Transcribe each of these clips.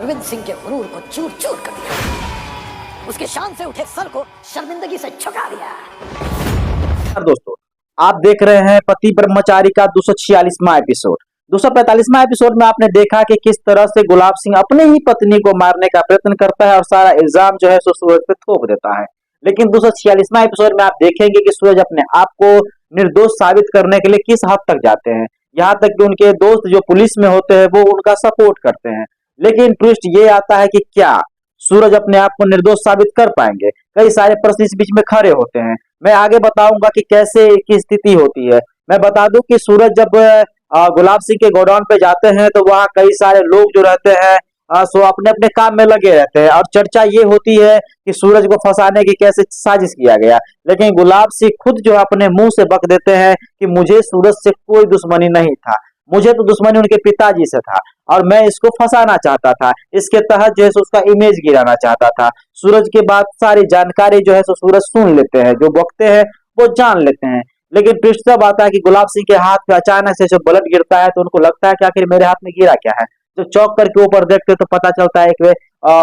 अरविंद सिंह के गुरूर को चूर चूर कर दिया, उसके शान से उठे सर को शर्मिंदगी से झुका दिया। दोस्तों, आप देख रहे हैं पति ब्रह्मचारी का 246वां एपिसोड। 245वां एपिसोड में आपने देखा कि किस तरह से गुलाब सिंह अपने ही पत्नी को मारने का प्रयत्न करता है और सारा इल्जाम जो है सो सूरज पे थोप देता है। लेकिन 246वां एपिसोड में आप देखेंगे कि सूरज अपने आप को निर्दोष साबित करने के लिए किस हद तक जाते हैं, यहाँ तक कि उनके दोस्त जो पुलिस में होते हैं वो उनका सपोर्ट करते हैं। लेकिन ट्विस्ट ये आता है कि क्या सूरज अपने आप को निर्दोष साबित कर पाएंगे? कई सारे प्रश्न इस बीच में खड़े होते हैं। मैं आगे बताऊंगा कि कैसे की स्थिति होती है। मैं बता दूं कि सूरज जब गुलाब सिंह के गोडाउन पे जाते हैं तो वहाँ कई सारे लोग जो रहते हैं सो अपने अपने काम में लगे रहते हैं और चर्चा ये होती है कि सूरज को फंसाने की कैसे साजिश किया गया। लेकिन गुलाब सिंह खुद जो है अपने मुंह से बक देते हैं कि मुझे सूरज से कोई दुश्मनी नहीं था, मुझे तो दुश्मनी उनके पिताजी से था और मैं इसको फंसाना चाहता था, इसके तहत जो है सो उसका इमेज गिराना चाहता था। सूरज के बाद सारी जानकारी जो है सो सूरज सुन लेते हैं, जो बकते हैं वो जान लेते हैं। लेकिन ट्विस्ट तब आता है कि गुलाब सिंह के हाथ पे अचानक से जो ब्लड गिरता है तो उनको लगता है कि आखिर मेरे हाथ में गिरा क्या है। जब चौक करके ऊपर देखते तो पता चलता है कि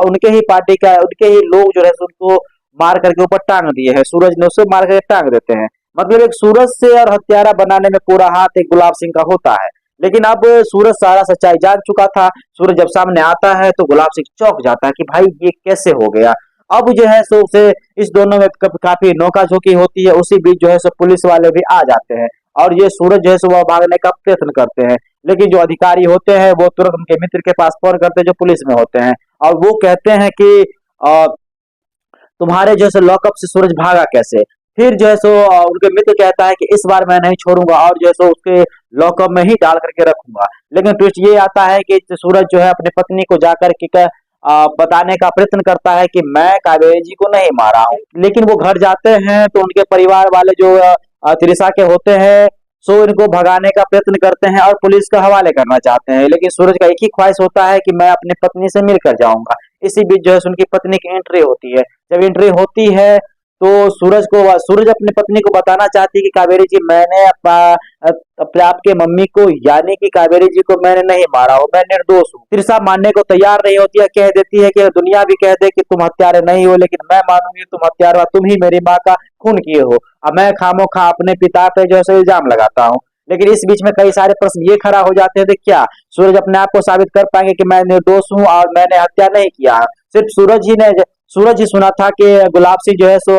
उनके ही पार्टी का, उनके ही लोग जो है उनको मार करके ऊपर टांग दिए हैं। सूरज ने उसे मार करके टांग देते हैं। मतलब एक सूरज से और हत्यारा बनाने में पूरा हाथ एक गुलाब सिंह का होता है। लेकिन अब सूरज सारा सच्चाई जान चुका था। सूरज जब सामने आता है तो गुलाब सिंह चौंक जाता है कि भाई ये कैसे हो गया। अब जो है सो उसे इस दोनों में काफी नोकाझोंकी होती है। उसी बीच जो है सो पुलिस वाले भी आ जाते हैं और ये सूरज जो है सो वह भागने का प्रयत्न करते हैं। लेकिन जो अधिकारी होते हैं वो तुरंत उनके मित्र के पास फोन करते हैं जो पुलिस में होते हैं और वो कहते हैं कि तुम्हारे जो है लॉकअप से सूरज भागा कैसे। फिर जो है सो उनके मित्र कहता है कि इस बार मैं नहीं छोड़ूंगा और जो है सो उसके लॉकअप में ही डाल करके रखूंगा। लेकिन ट्विस्ट ये आता है कि सूरज जो है अपनी पत्नी को जाकर के बताने का प्रयत्न करता है कि मैं कावेरी जी को नहीं मारा हूँ। लेकिन वो घर जाते हैं तो उनके परिवार वाले जो त्रिशा के होते हैं सो इनको भगाने का प्रयत्न करते हैं और पुलिस के हवाले करना चाहते हैं। लेकिन सूरज का एक ही ख्वाहिश होता है कि मैं अपनी पत्नी से मिलकर जाऊंगा। इसी बीच जो है उनकी पत्नी की एंट्री होती है। जब एंट्री होती है तो सूरज अपनी पत्नी को बताना चाहती है कि कावेरी जी मैंने अपने आपके मम्मी को यानी कि कावेरी जी को मैंने नहीं मारा हो, मैं निर्दोष हूँ। त्रिशा मानने को तैयार नहीं होती है, कह देती है कि दुनिया भी कह दे कि तुम हत्यारे नहीं हो लेकिन मैं मानूंगी तुम हत्यारा हो, तुम ही मेरी माँ का खून किए हो। अब मैं खामोखा अपने पिता पे जो है इल्जाम लगाता हूँ। लेकिन इस बीच में कई सारे प्रश्न ये खड़ा हो जाते हैं कि क्या सूरज अपने आप को साबित कर पाएंगे कि मैं निर्दोष हूँ और मैंने हत्या नहीं किया। सिर्फ सूरज ही सुना था कि गुलाब सिंह जो है सो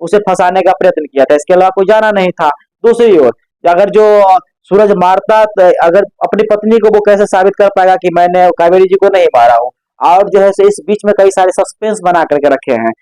उसे फंसाने का प्रयत्न किया था, इसके अलावा कोई जाना नहीं था। दूसरी ओर अगर जो सूरज मारता अगर अपनी पत्नी को वो कैसे साबित कर पाएगा कि मैंने कावेरी जी को नहीं मारा हूँ। और जो है इस बीच में कई सारे सस्पेंस बना करके रखे हैं।